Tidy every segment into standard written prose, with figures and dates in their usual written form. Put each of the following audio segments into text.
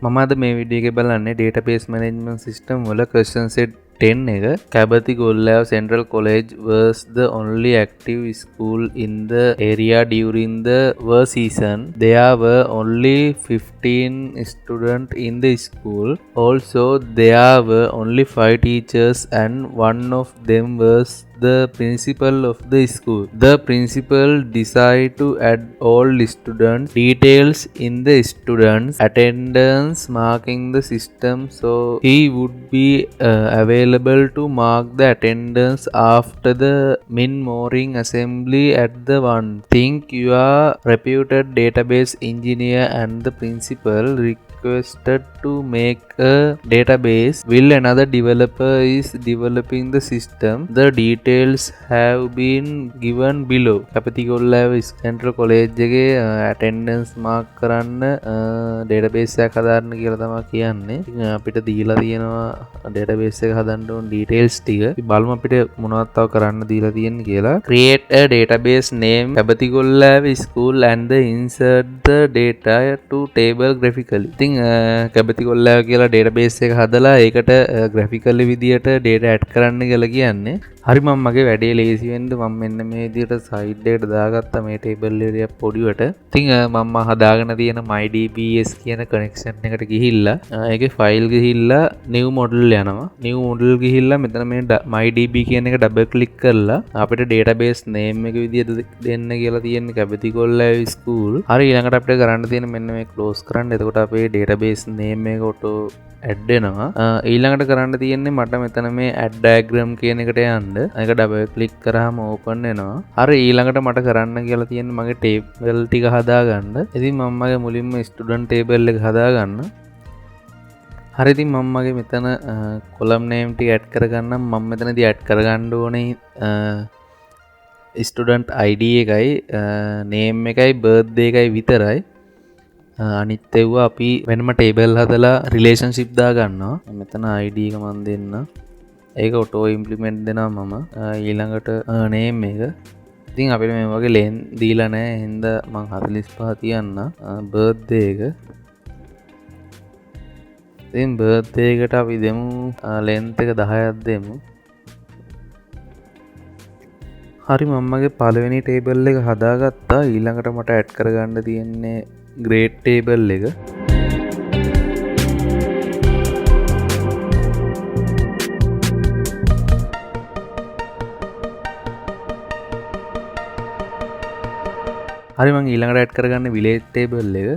මම අද මේ වීඩියෝ එකේ බලන්නේ database management system වල question set 10 එක Graphically Central College was the only active school in the area during the war season. There were only 15 students in the school. Also, there were only 5 teachers and one of them was the principal of the school. The principal decided to add all students details in the students attendance marking the system, so he would be available to mark the attendance after the morning assembly at the one. Think your reputed database engineer and the principal requested to make a database. Will another developer is developing the system. The details have been given below. Graphically Central College එකේ attendance mark කරන්න database එකක් හදාන්න කියලා තමයි කියන්නේ. ඉතින් අපිට දීලා තියෙනවා database එක හදන්න ඕන details ටික. අපි බලමු අපිට මොනවද තව කරන්න දීලා තියෙන්නේ කියලා. Create a database name Graphically school and insert the data to table graphically. ඉතින් Graphically කියලා database එක හදලා ඒකට graphically විදියට data add කරන්න කියලා කියන්නේ. හරි මම මගේ වැඩේ ලේසි වෙන්න මම මෙන්න මේ විදියට side එකට දාගත්තා මේ table area පොඩිවට. ඉතින් මම හදාගෙන තියෙන mydbs කියන connection එකට ගිහිල්ලා ඒකේ file ගිහිල්ලා new model යනවා. new model ගිහිල්ලා මෙතන මේ mydb කියන එක double click කරලා අපිට database name එක විදියට දෙන්න කියලා තියෙන්නේ Graphically school. හරි ඊළඟට අපිට කරන්න තියෙන මෙන්න මේ close කරන්න. එතකොට අපේ database name එක auto add වෙනවා. ඊළඟට කරන්න තියෙන්නේ මට මෙතන මේ add diagram කියන එකට යන්න. ඒක double click කරාම open වෙනවා. හරි ඊළඟට මට කරන්න කියලා තියෙන්නේ මගේ table ටික හදාගන්න. ඉතින් මම මගේ මුලින්ම student table එක හදාගන්න. හරි ඉතින් මම මගේ මෙතන column name ටික add කරගන්නම්. මම මෙතනදී add කරගන්න ඕනේ student id එකයි name එකයි birthday එකයි විතරයි. අනිත් ඒවා අපි වෙනම ටේබල් හදලා රිලේෂන්ෂිප් දාගන්නවා. මෙතන ID එක මම දෙන්න. ඒක ඔටෝ ඉම්ප්ලිමන්ට් දෙනවා මම. ඊළඟට නේම් එක. ඉතින් අපිට මේ වගේ ලෙන් දීලා නැහැ. හින්දා මම 45 තියන්න. බර්ත්ඩේ එක. ඉතින් බර්ත්ඩේ එකට අපි දෙමු ලෙන්ත් එක 10ක් දෙමු. හරි මම මගේ පළවෙනි ටේබල් එක හදාගත්තා. ඊළඟට මට ඇඩ් කරගන්න තියෙන්නේ grade table එක. හරි මම ඊළඟට ඇඩ් කරගන්න village table එක.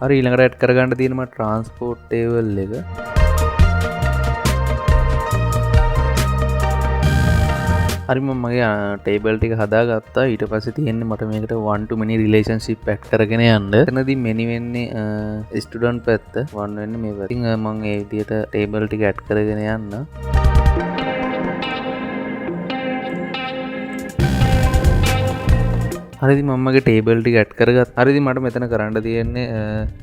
හරි ඊළඟට ඇඩ් කරගන්න තියෙනවා transport table එක. හරි මම මගේ ටේබල් ටික හදාගත්තා. ඊට පස්සේ තියෙන්නේ මට මේකට one to many relationship add කරගෙන යන්න. එතනදී many වෙන්නේ student පැත්ත, one වෙන්නේ මේ පැත්ත. ඉතින් මම ඒ විදිහට ටේබල් ටික add කරගෙන යන්න. හරි ඉතින් මම මගේ ටේබල් ටික add කරගත්තා. හරි ඉතින් මට මෙතන කරන්න තියෙන්නේ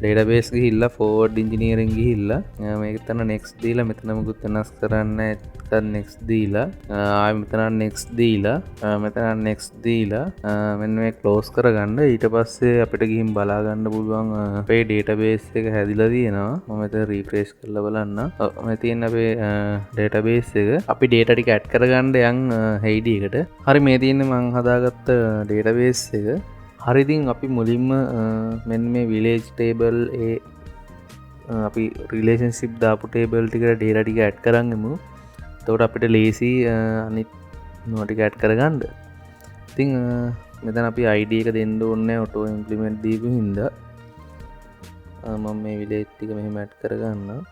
database ගිහිල්ලා forward engineering ගිහිල්ලා මේක තන next දීලා මෙතන මුකුත් වෙනස් කරන්න next දීලා ආයෙ මෙතන next දීලා මෙතන next දීලා මෙන්න මේ close කරගන්න. ඊට පස්සේ අපිට ගිහින් බලා ගන්න පුළුවන් අපේ database එක හැදිලා තියෙනවා. මම මෙතන refresh කරලා බලන්න. මේ තියෙන අපේ database එක. අපි data ටික add කරගන්න යන් ID එකට. හරි මේ තියෙන්නේ මම හදාගත්ත database එක. හරි ඉතින් අපි මුලින්ම මෙන්න මේ village table ඒ අපි relationship දාපු table ටිකට data ටික add කරන් එමු. එතකොට අපිට ලේසි අනිත් නෝ ටික add කරගන්න. ඉතින් මෙතන අපි ID එක දෙන්න ඕනේ auto implement දීපු හින්දා මම මේ village ටික මෙහෙම add කරගන්නවා.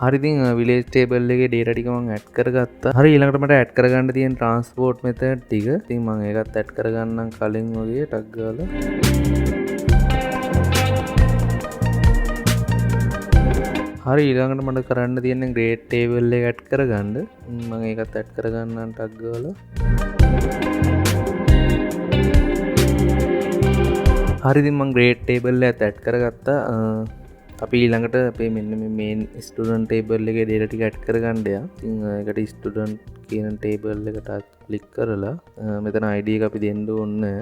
හරි ඉතින් village table එකේ data ටික මම add කරගත්තා. හරි ඊළඟට මට add කරගන්න තියෙන transport method ටික. ඉතින් මම ඒකත් add කරගන්නම් කලින් වගේ ටක් ගාලා. හරි ඊළඟට මට කරන්න තියෙන්නේ grade table එක add කරගන්න. මම ඒකත් add කරගන්නම් ටක් ගාලා. හරි ඉතින් මම grade table එක add කරගත්තා. අපි ඊළඟට අපේ මෙන්න මේ මේන් ස්ටුඩන්ට් ටේබල් එකේ data ටික ඇඩ් කරගන්න යා. ඉතින් ඒකට ස්ටුඩන්ට් කියන ටේබල් එකට ක්ලික් කරලා මෙතන ID එක අපි දෙන්න ඕනේ.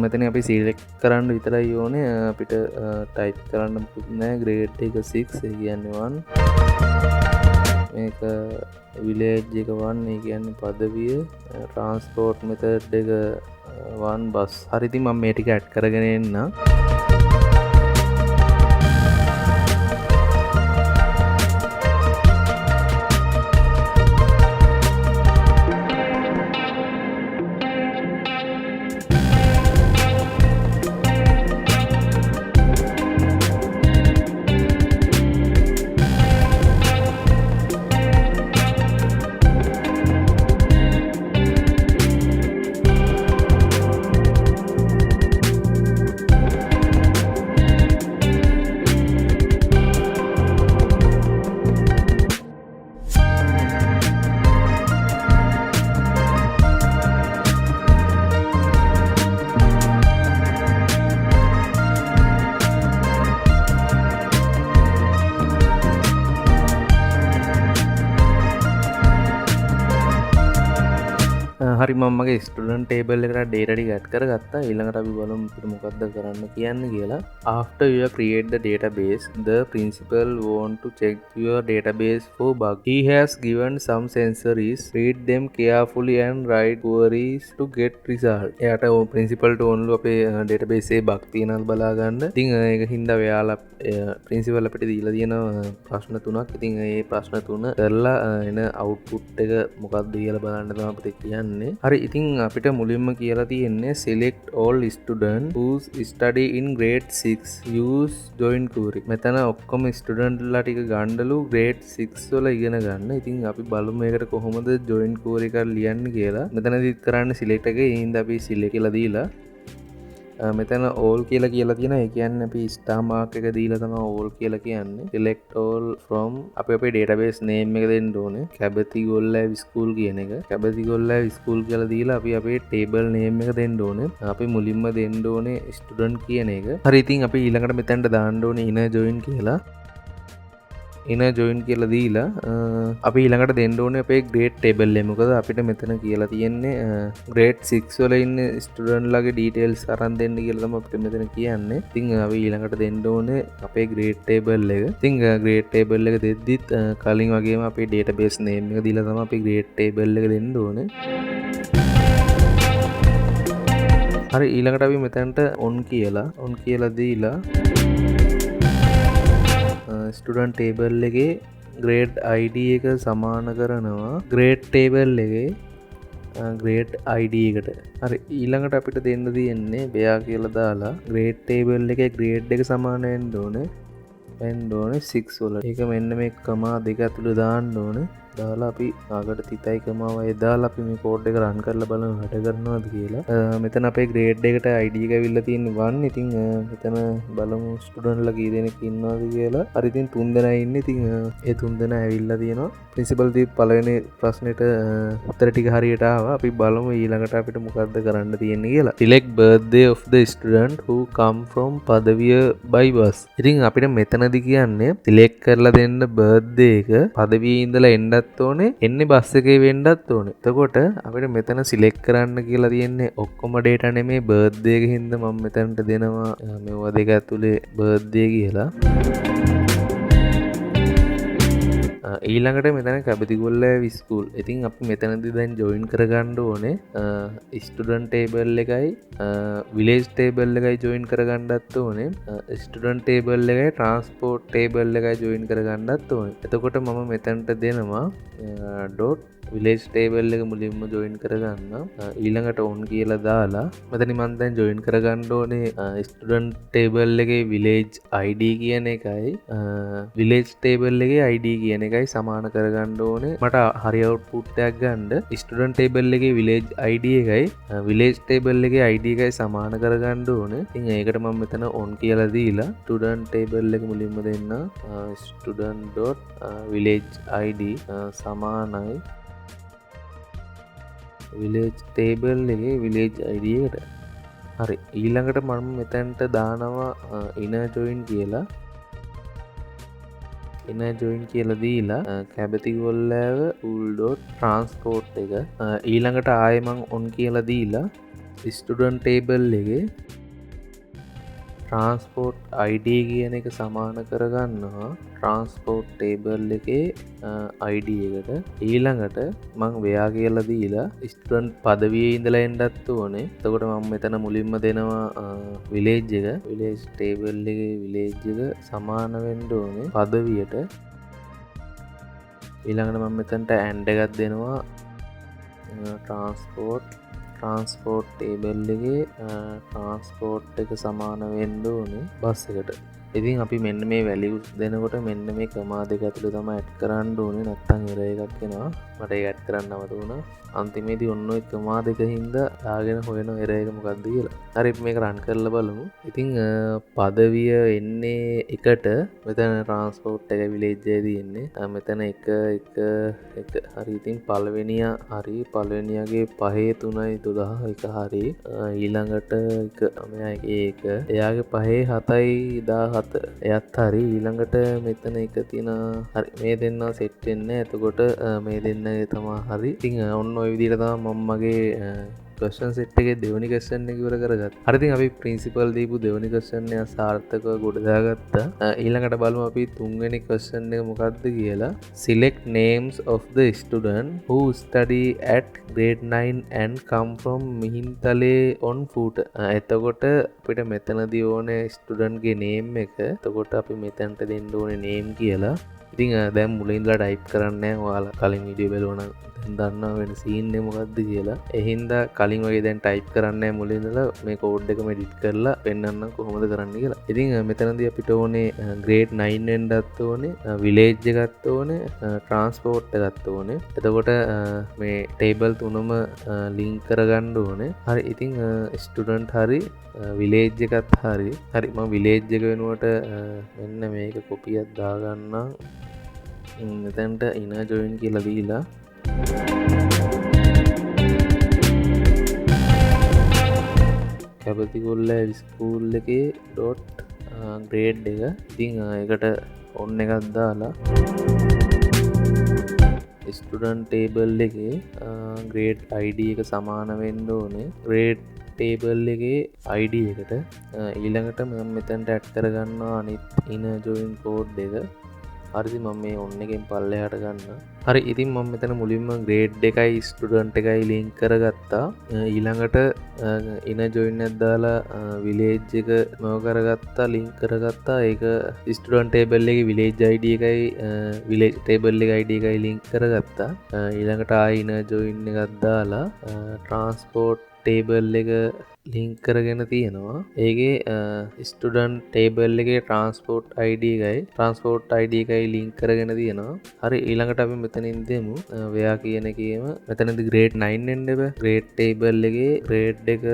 මෙතන අපි සිලෙක්ට් කරන්න විතරයි ඕනේ. අපිට ටයිප් කරන්න මොකුත් නැහැ. grade එක 6 ඒ කියන්නේ 1. මේක village එක 1 ඒ කියන්නේ පදවිය. transport method එක 1 bus. හරි ඉතින් මම මේ ටික ඇඩ් කරගෙන එන්න. හරි මම මගේ ස්ටුඩන්ට් ටේබල් එකට data ටික ඇඩ් කරගත්තා. ඊළඟට අපි බලමු අපිට මොකක්ද කරන්න කියන්නේ කියලා. After you create the database, the principal want to check your database for bug. He has given some sensories. Read them carefully and write queries to get result. එයාට principal ට ඕනලු අපේ database එකේ bug තියෙනවද බලා ගන්න. ඉතින් ඒක හින්දා එයාලා principal අපිට දීලා තියෙන ප්‍රශ්න තුනක්. ඉතින් ඒ ප්‍රශ්න තුන කරලා එන output එක මොකක්ද කියලා බලන්න තමයි අපිට කියන්නේ. හරි ඉතින් අපිට මුලින්ම කියලා තියෙන්නේ select all student who study in grade 6 use join query. මෙතන ඔක්කොම ස්ටුඩන්ට් ලා ටික ගන්නලු grade 6 වල ඉගෙන ගන්න. ඉතින් අපි බලමු මේකට කොහොමද join query එක ලියන්නේ කියලා. මෙතනදි කරන්න select එකේ ඉඳ අපි select කියලා දීලා මෙතන all කියලා තියෙනවා. ඒ කියන්නේ අපි star mark එක දීලා තමයි all කියලා කියන්නේ. select all from අපි අපේ database name එක දෙන්න ඕනේ. Graphically school කියන එක. Graphically school කියලා දීලා අපි අපේ table name එක දෙන්න ඕනේ. අපි මුලින්ම දෙන්න ඕනේ student කියන එක. හරි ඉතින් අපි ඊළඟට මෙතනට දාන්න ඕනේ inner join කියලා. inner join කියලා දීලා අපි ඊළඟට දෙන්න ඕනේ අපේ grade table එක. මොකද අපිට මෙතන කියලා තියෙන්නේ grade 6 වල ඉන්න student ලාගේ details අරන් දෙන්න කියලා තමයි අපිට මෙතන කියන්නේ. ඉතින් අපි ඊළඟට දෙන්න ඕනේ අපේ grade table එක. ඉතින් grade table එක දෙද්දිත් කලින් වගේම අපේ database name එක දීලා තමයි අපි grade table එක දෙන්න ඕනේ. හරි ඊළඟට අපි මෙතනට on කියලා දීලා ස්ටුඩන්ට් ටේබල් එකේ grade ID එක සමාන කරනවා grade table එකේ grade ID එකට. හරි ඊළඟට අපිට දෙන්න තියෙන්නේ බයා කියලා දාලා grade table එකේ grade එක සමාන වෙන්න ඕනේ 6 වල. ඒක මෙන්න මේ කමා දෙක ඇතුළේ දාන්න ඕනේ. දාලා අපි ආගට තිතයි කමාවයි දාලා අපි මේ කෝඩ් එක රන් කරලා බලමු වැඩ කරනවද කියලා. මෙතන අපේ grade එකට ID එක ඇවිල්ලා තියෙන්නේ 1. ඉතින් මෙතන බලමු ස්ටුඩන්ට් ලා කී දෙනෙක් ඉන්නවද කියලා. හරි ඉතින් 3 දෙනා ඉන්නේ. ඉතින් ඒ 3 දෙනා ඇවිල්ලා තියෙනවා. ප්‍රින්සිපල් දී පළවෙනි ප්‍රශ්නෙට උත්තර ටික හරියට ආවා. අපි බලමු ඊළඟට අපිට මොකද්ද කරන්න තියෙන්නේ කියලා. select birthday of the student who come from Padaviya by bus. ඉතින් අපිට මෙතනදී කියන්නේ select කරලා දෙන්න birthday එක පදවියේ ඉඳලා එන්නත් ඕනේ එන්නේ බස් එකේ වෙන්නත් ඕනේ. එතකොට අපිට මෙතන සිලෙක්ට් කරන්න කියලා තියෙන්නේ ඔක්කොම data නෙමේ birthday එක හින්දා මම මෙතනට දෙනවා මේවා දෙක ඇතුලේ birthday කියලා. ඊළඟට මෙතන Graphically school. ඉතින් අපි මෙතනදී දැන් join කරගන්න ඕනේ student table එකයි village table එකයි join කරගන්නත් ඕනේ. student table එකයි transport table එකයි join කරගන්නත් ඕනේ. එතකොට මම මෙතනට දෙනවා dot village table එක මුලින්ම join කරගන්න. ඊළඟට on කියලා දාලා මෙතන මම දැන් join කරගන්න ඕනේ student table එකේ village ID කියන එකයි village table එකේ ID කියන එකයි සමාන කරගන්න ඕනේ. මට හරි output එකක් ගන්න student table එකේ village ID එකයි village table එකේ ID එකයි සමාන කරගන්න ඕනේ. ඉතින් ඒකට මම මෙතන on කියලා දීලා student table එක මුලින්ම දෙන්න student.village ID සමානයි village table එකේ village ID එකට. හරි ඊළඟට මම මෙතැන්ට දානවා inner join කියලා inner join කියලා දීලා කැබති ගොල්ලෑව tool.transport එක ඊළඟට ආයෙ මං on කියලා දීලා student table එකේ transport id කියන එක සමාන කරගන්නවා transport table එකේ id එකට ඊළඟට මං වෙයා කියලා දීලා student පදවියේ ඉඳලා එන්නත් ඕනේ. එතකොට මම මෙතන මුලින්ම දෙනවා village එක village table එකේ village එක සමාන වෙන්න ඕනේ පදවියට. ඊළඟට මම මෙතනට and එකක් දෙනවා transport table එකේ transport එක සමාන වෙන්න ඕනේ බස් එකට. ඉතින් අපි මෙන්න මේ values දෙනකොට මෙන්න මේ කමා දෙක ඇතුළේ තමයි ඇඩ් කරන්න ඕනේ නැත්නම් error එකක් එනවා. මට ඒක ඇඩ් කරන්න අවද වුණා. අන්තිමේදී ඔන්න ඔය කමා දෙක හින්දා දාගෙන හොයන error එක මොකක්ද කියලා. හරි මේක run කරලා බලමු. ඉතින් පදවිය එන්නේ එකට මෙතන transport එක village එකේ තියෙන්නේ. මෙතන එක හරි ඉතින් පළවෙනියා හරි පළවෙනියාගේ 5 3යි 12 එක හරි ඊළඟට එක මෙයා එක එයාගේ 5 7යි 17 එයත් හරි ඊළඟට මෙතන එක තියෙන හරි මේ දෙන්න සෙට් වෙන්නේ එතකොට මේ දෙන්නගේ තමයි හරි ඉතින් ඔන්න ඔය විදිහට තමයි මම මගේ question set එකේ දෙවෙනි question එක ඉවර කරගත්තා. හරි ඉතින් අපි principal දීපු දෙවෙනි question එක සාර්ථකව ගොඩ දාගත්තා. ඊළඟට බලමු අපි තුන්වෙනි question එක මොකක්ද කියලා. Select names of the student who study at grade 9 and come from Mihintale on foot. එතකොට අපිට මෙතනදී ඕනේ student ගේ name එක. එතකොට අපි මෙතනට දෙන්න ඕනේ name කියලා. ඉතින් දැන් මුලින් ඉඳලා ටයිප් කරන්න නැහැ. ඔයාලා කලින් වීඩියෝ බලුවා නම් දන්නවා වෙන සීන් එක මොකක්ද කියලා. ඒ හින්දා කලින් වගේ දැන් ටයිප් කරන්න නැහැ මුලින් ඉඳලා මේ කෝඩ් එකම එඩිට් කරලා පෙන්නන්නම් කොහොමද කරන්න කියලා. ඉතින් මෙතනදී අපිට ඕනේ grade 9 වෙන්නත් ඕනේ, village එකත් ඕනේ, transport එකත් ඕනේ. එතකොට මේ table තුනම link කරගන්න ඕනේ. හරි ඉතින් student හරි village එකත් හරි මම village එක වෙනුවට මෙන්න මේක copy එකක් දාගන්නම්. මෙතනට inner join කියලා දීලා කැබති ගොල්ලෑ ස්කූල් එකේ grade එක ඉතින් ඒකට on එකක් දාලා student table එකේ grade id එක සමාන වෙන්න ඕනේ grade table එකේ id එකට ඊළඟට මම මෙතනට ඇඩ් කරගන්නවා අනිත් inner join code එක. හරිද මම මේ on එකෙන් පල්ලෙහාට ගන්නවා. හරි ඉතින් මම මෙතන මුලින්ම grade එකයි student එකයි link කරගත්තා. ඊළඟට inner join එකක් දාලා village එක මොව කරගත්තා link කරගත්තා. ඒක student table එකේ village id එකයි village table එකේ id එකයි link කරගත්තා. ඊළඟට ආයි inner join එකක් දාලා transport table එක link කරගෙන තියෙනවා. ඒකේ student table එකේ transport id එකයි link කරගෙන තියෙනවා. හරි ඊළඟට අපි මෙතනින් දෙමු වයා කියන එකේම මෙතනදී grade 9 වෙන්න බෑ. grade table එකේ grade එක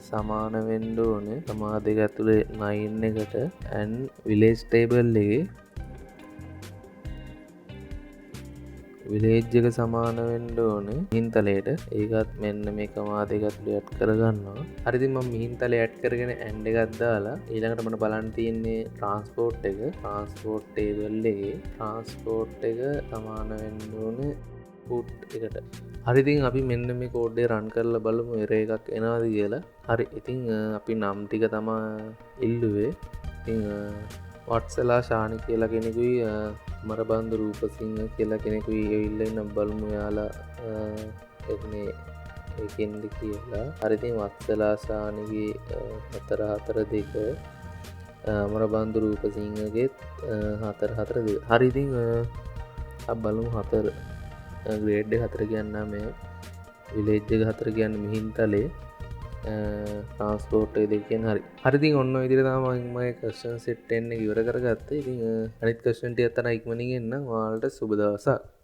සමාන වෙන්න ඕනේ. සමා දෙක ඇතුලේ 9 එකට and village table එකේ village එක සමාන වෙන්න ඕනේ මිහින්තලයට. ඒකත් මෙන්න මේ කමා දෙක ඇතුලේ ඇඩ් කරගන්නවා. හරි ඉතින් මම මිහින්තලේ ඇඩ් කරගෙන and එකක් දාලා ඊළඟට මට බලන්න තියෙන්නේ transport එක. transport table එකේ transport එක සමාන වෙන්න ඕනේ foot එකට. හරි ඉතින් අපි මෙන්න මේ කෝඩ් එක run කරලා බලමු error එකක් එනවද කියලා. හරි ඉතින් අපි නම් ටික තමයි ඉල්ලුවේ. ඉතින් වත්සලා ශානි කියලා කෙනෙකුයි මරබන්දු රූපසිංහ කියලා කෙනෙකුයි ඇවිල්ලා ඉන්න බලමු යාලා එන්නේ ඒකෙන්ද කියලා. හරි ඉතින් වත්සලා ශානිගේ 442 මරබන්දු රූපසිංහගේ 442. හරි ඉතින් අපි බලමු 4 grade එක 4 කියන්නා මේ village එක 4 කියන්නේ මිහින්තලේ transport එක දෙක කියන්නේ හරි ඉතින් ඔන්න ඔය විදිහට තමයි මම මගේ question set 10 එක ඉවර කරගත්තා. ඉතින් අනිත් question ටික අතන ඉක්මනින් එන්න ඔයාලට සුබ දවසක්.